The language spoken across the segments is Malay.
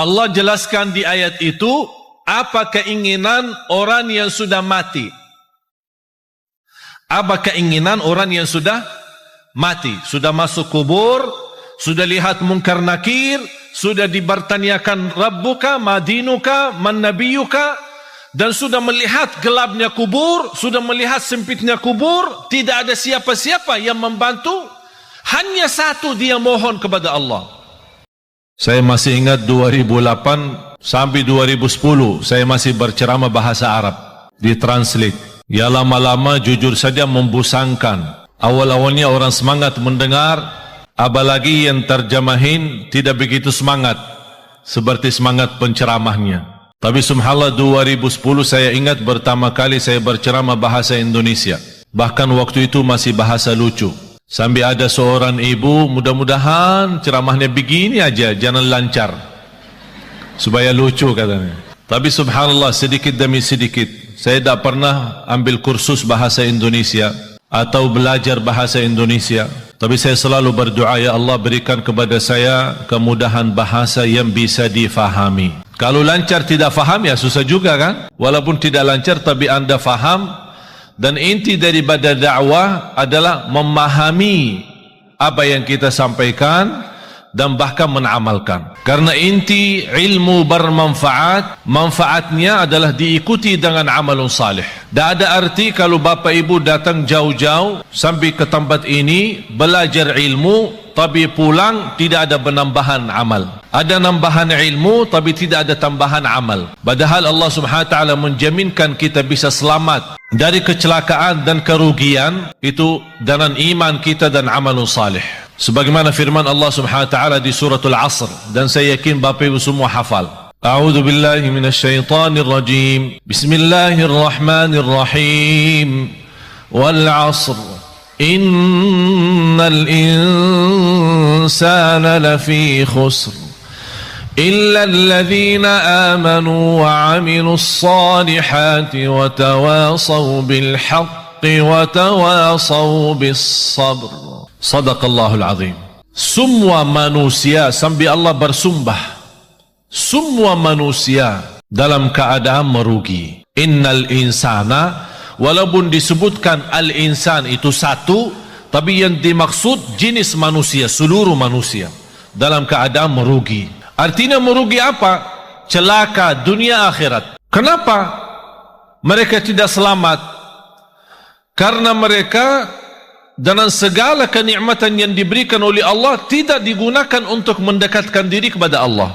Allah jelaskan di ayat itu apa keinginan orang yang sudah mati. Apa keinginan orang yang sudah mati, sudah masuk kubur, sudah lihat munkar nakir, sudah dibertanyakan Rabbuka, Madinuka, Man Nabiyuka, dan sudah melihat gelapnya kubur, sudah melihat sempitnya kubur, tidak ada siapa-siapa yang membantu, hanya satu dia mohon kepada Allah. Saya masih ingat 2008 sampai 2010 saya masih berceramah bahasa Arab, ditranslate. Ya lama-lama jujur saja membosankan. Awal-awalnya orang semangat mendengar, apalagi yang terjemahin tidak begitu semangat seperti semangat penceramahnya. Tapi subhanallah 2010 saya ingat pertama kali saya berceramah bahasa Indonesia. Bahkan waktu itu masih bahasa lucu. Sampai ada seorang ibu, mudah-mudahan ceramahnya begini aja, jangan lancar, supaya lucu katanya. Tapi subhanallah sedikit demi sedikit, saya tidak pernah ambil kursus bahasa Indonesia atau belajar bahasa Indonesia. Tapi saya selalu berdoa, ya Allah berikan kepada saya kemudahan bahasa yang bisa difahami. Kalau lancar tidak faham ya susah juga kan? Walaupun tidak lancar tapi anda faham. Dan inti daripada dakwah adalah memahami apa yang kita sampaikan dan bahkan menamalkan. Karena inti ilmu bermanfaat, manfaatnya adalah diikuti dengan amalun salih. Tak ada arti kalau bapa ibu datang jauh-jauh sampai ke tempat ini belajar ilmu, tapi pulang tidak ada penambahan amal. Ada nambahan ilmu tapi tidak ada tambahan amal. Padahal Allah Subhanahu wa taala menjaminkan kita bisa selamat dari kecelakaan dan kerugian itu dengan iman kita dan amalun salih. Sebagaimana firman Allah Subhanahu wa taala di suratul Asr, dan saya yakin Bapak Ibu semua hafal. A'udzu billahi minasyaitonir rajim. Bismillahirrahmanirrahim. Wal 'asr. Innal insana lafi khusr. إلا الذين آمنوا وعملوا الصالحات وتواصوا بالحق وتواصوا بالصبر. صدق الله العظيم. Semua manusia, sampai Allah bersumpah, semua manusia dalam keadaan merugi. Innal insana, walaupun disebutkan al-insan itu satu, tapi yang dimaksud jenis manusia, seluruh manusia dalam keadaan merugi. Artinya merugi apa? Celaka dunia akhirat. Kenapa mereka tidak selamat? Karena mereka dengan segala kenikmatan yang diberikan oleh Allah tidak digunakan untuk mendekatkan diri kepada Allah.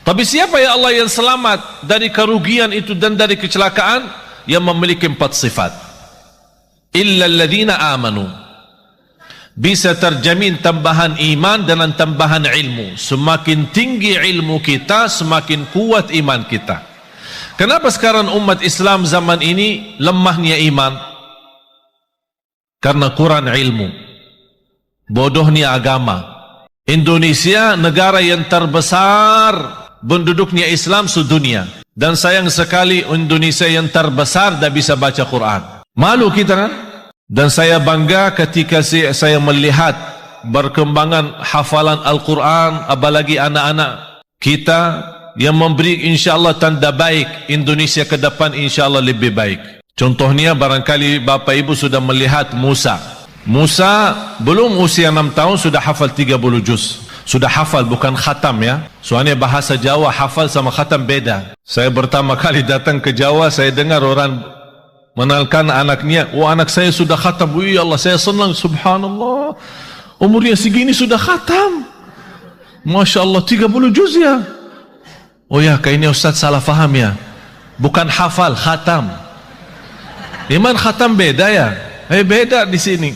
Tapi siapa ya Allah yang selamat dari kerugian itu dan dari kecelakaan? Yang memiliki 4 sifat. Illa alladhina amanu. Bisa terjamin tambahan iman dan tambahan ilmu. Semakin tinggi ilmu kita, semakin kuat iman kita. Kenapa sekarang umat Islam zaman ini lemahnya iman? Karena kurang ilmu, bodohnya agama. Indonesia negara yang terbesar penduduknya Islam sedunia, dan sayang sekali Indonesia yang terbesar tidak bisa baca Quran. Malu kita kan? Dan saya bangga ketika saya melihat berkembangan hafalan Al-Quran, apalagi anak-anak kita yang memberi insyaAllah tanda baik Indonesia ke depan insyaAllah lebih baik. Contohnya barangkali Bapak Ibu sudah melihat Musa. Musa belum usia 6 tahun sudah hafal 30 juz. Sudah hafal, bukan khatam ya. Soalnya bahasa Jawa hafal sama khatam beda. Saya pertama kali datang ke Jawa, saya dengar orang menalkan anaknya, oh anak saya sudah khatam. Wih Allah, saya senang, subhanallah, umurnya segini sudah khatam, Masya Allah, 30 juz ya. Oh ya, kayaknya Ustaz salah faham ya, bukan hafal, khatam. Iman khatam beda ya? Beda di sini.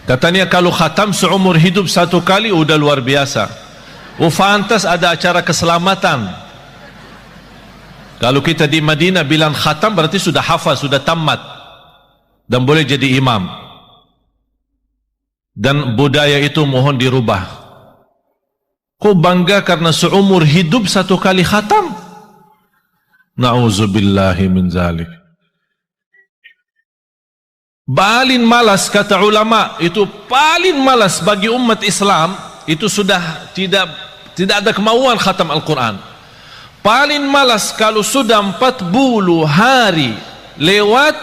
Katanya kalau khatam seumur hidup 1 kali udah luar biasa. Oh fantas ada acara keselamatan. Kalau kita di Madinah bilang khatam berarti sudah hafal, sudah tamat dan boleh jadi imam. Dan budaya itu mohon dirubah. Kok bangga karena seumur hidup 1 kali khatam? Na'udzubillahi min zalik. Paling malas kata ulama, itu paling malas bagi umat Islam itu sudah tidak tidak ada kemauan khatam Al-Quran. Paling malas kalau sudah 40 hari lewat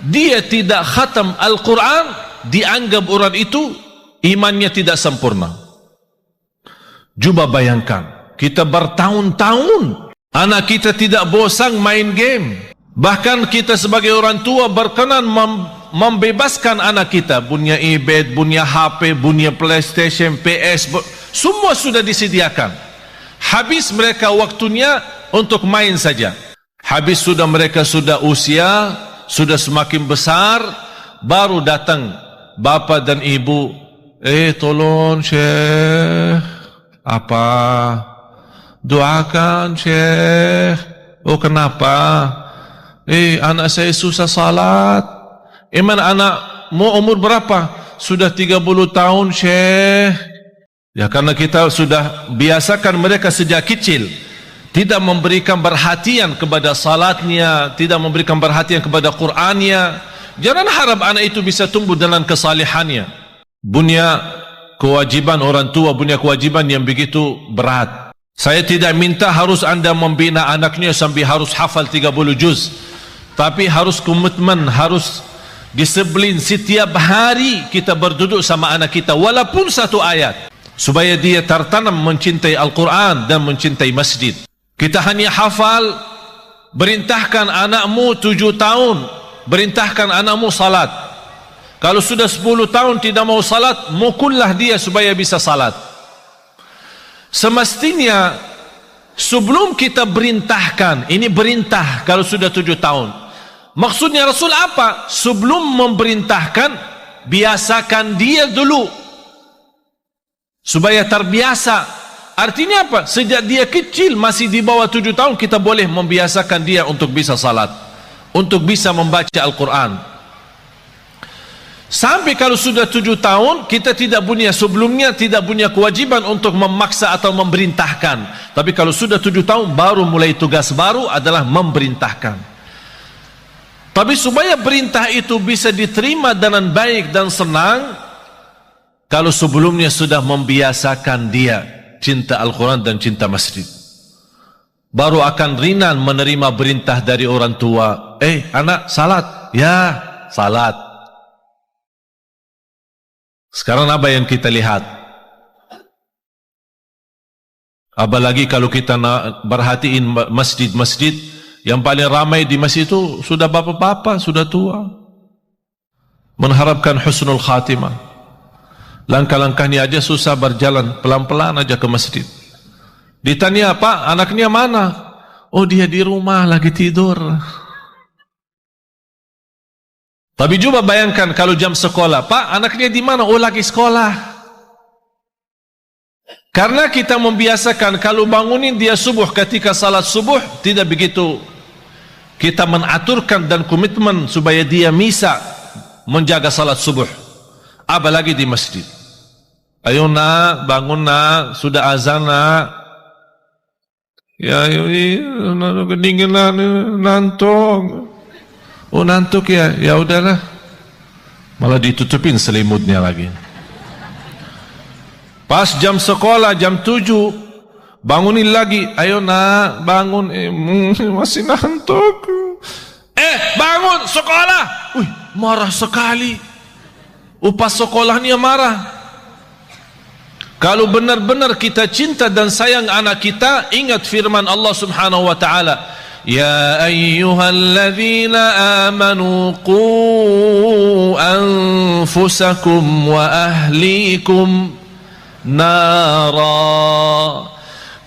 dia tidak khatam Al-Quran, dianggap orang itu imannya tidak sempurna. Cuba bayangkan, kita bertahun-tahun anak kita tidak bosan main game. Bahkan kita sebagai orang tua berkenan membebaskan anak kita, punya iPad, punya HP, punya PlayStation, PS, semua sudah disediakan. Habis mereka waktunya untuk main saja. Habis mereka sudah usia, sudah semakin besar, baru datang bapa dan ibu, tolong Syekh, apa? Doakan Syekh. Oh kenapa? Anak saya susah salat. Mana anakmu umur berapa? Sudah 30 tahun Syekh. Ya karena kita sudah biasakan mereka sejak kecil tidak memberikan perhatian kepada salatnya, tidak memberikan perhatian kepada Qur'annya. Jangan harap anak itu bisa tumbuh dalam kesalehannya. Punya kewajiban orang tua, punya kewajiban yang begitu berat. Saya tidak minta harus anda membina anaknya sampai harus hafal 30 juz, tapi harus komitmen, harus disiplin. Setiap hari kita berduduk sama anak kita walaupun satu ayat, supaya dia tertanam mencintai Al-Quran dan mencintai masjid. Kita hanya hafal, perintahkan anakmu 7 tahun, perintahkan anakmu salat. Kalau sudah 10 tahun tidak mau salat, mukullah dia supaya bisa salat. Semestinya sebelum kita perintahkan, ini perintah kalau sudah 7 tahun. Maksudnya Rasul apa? Sebelum memerintahkan, biasakan dia dulu supaya terbiasa. Artinya apa? Sejak dia kecil, masih di bawah 7 tahun, kita boleh membiasakan dia untuk bisa salat, untuk bisa membaca Al-Quran. Sampai kalau sudah 7 tahun, kita tidak punya, sebelumnya tidak punya kewajiban untuk memaksa atau memerintahkan. Tapi kalau sudah 7 tahun, baru mulai tugas baru adalah memerintahkan. Tapi supaya perintah itu bisa diterima dengan baik dan senang, kalau sebelumnya sudah membiasakan dia cinta Al-Quran dan cinta masjid, baru akan ringan menerima perintah dari orang tua. Anak salat, ya salat. Sekarang apa yang kita lihat? Apalagi kalau kita perhatiin masjid-masjid, yang paling ramai di masjid itu sudah bapak-bapak, sudah tua, mengharapkan husnul khatimah. Langkah-langkahnya aja susah berjalan, pelan-pelan aja ke masjid. Ditanya, Pak, anaknya mana? Oh, dia di rumah lagi tidur. Tapi coba bayangkan kalau jam sekolah, Pak, anaknya di mana? Oh, lagi sekolah. Karena kita membiasakan kalau bangunin dia subuh, ketika salat subuh tidak begitu kita menaturkan dan komitmen supaya dia bisa menjaga salat subuh, apalagi di masjid. Ayo nak, bangun nak, sudah azan nak. Ya, kedinginan, nantuk. Oh nantuk ya, ya udahlah. Malah ditutupin selimutnya lagi. Pas jam sekolah, jam 7, bangunin lagi. Ayo nak, bangun. Masih nantuk. Bangun, sekolah. Wih, marah sekali. Pas sekolahnya marah. Kalau benar-benar kita cinta dan sayang anak kita, ingat firman Allah Subhanahu wa taala, ya ayyuhalladzina amanu qu anfusakum wa ahlikum nara.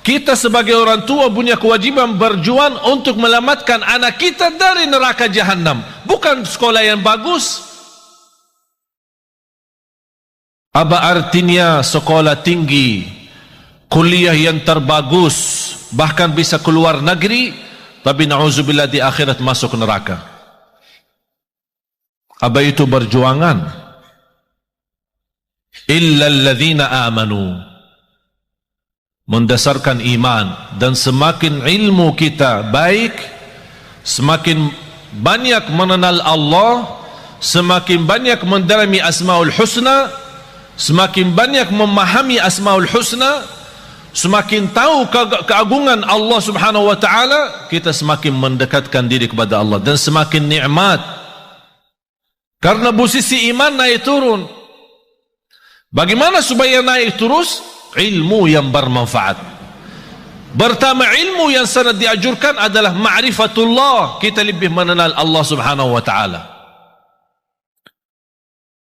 Kita sebagai orang tua punya kewajiban berjuang untuk menyelamatkan anak kita dari neraka jahanam. Bukan sekolah yang bagus. Apa artinya sekolah tinggi, kuliah yang terbagus, bahkan bisa keluar negeri, tapi na'udzubillah di akhirat masuk neraka? Apa itu perjuangan? Illa alladzina amanu, mendasarkan iman. Dan semakin ilmu kita baik, semakin banyak mengenal Allah, semakin banyak mendalami Asmaul Husna, semakin banyak memahami Asmaul Husna, semakin tahu keagungan Allah Subhanahu wa taala, kita semakin mendekatkan diri kepada Allah dan semakin nikmat. Karena posisi iman naik turun. Bagaimana supaya naik terus? Ilmu yang bermanfaat. Pertama, ilmu yang sangat dianjurkan adalah ma'rifatullah. Kita lebih mengenal Allah Subhanahu wa taala.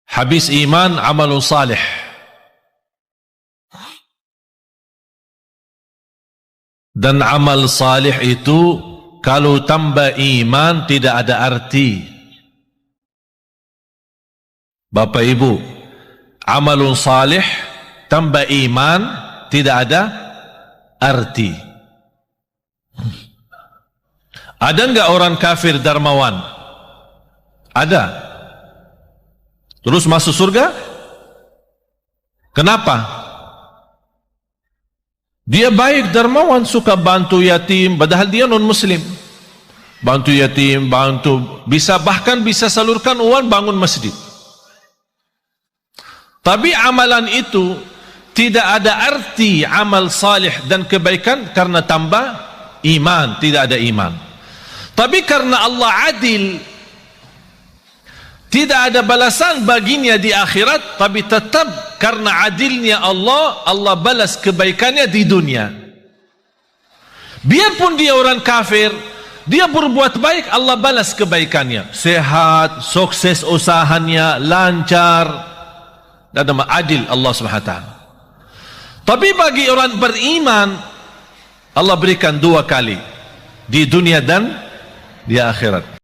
Habis iman, amalun salih. Dan amal salih itu kalau tambah iman tidak ada arti. Bapak Ibu, amalun salih tambah iman tidak ada arti. Ada enggak orang kafir dermawan? Ada. Terus masuk surga? Kenapa? Dia baik, dermawan, suka bantu yatim, padahal dia non-muslim. Bantu yatim, bahkan bisa salurkan uang bangun masjid. Tapi amalan itu tidak ada arti amal salih dan kebaikan karena tambah iman, tidak ada iman. Tapi karena Allah adil, tidak ada balasan baginya di akhirat, tapi tetap karena adilnya Allah, Allah balas kebaikannya di dunia. Biarpun dia orang kafir, dia berbuat baik, Allah balas kebaikannya. Sehat, sukses usahanya, lancar, dan adil Allah SWT. Tapi bagi orang beriman, Allah berikan 2 kali, di dunia dan di akhirat.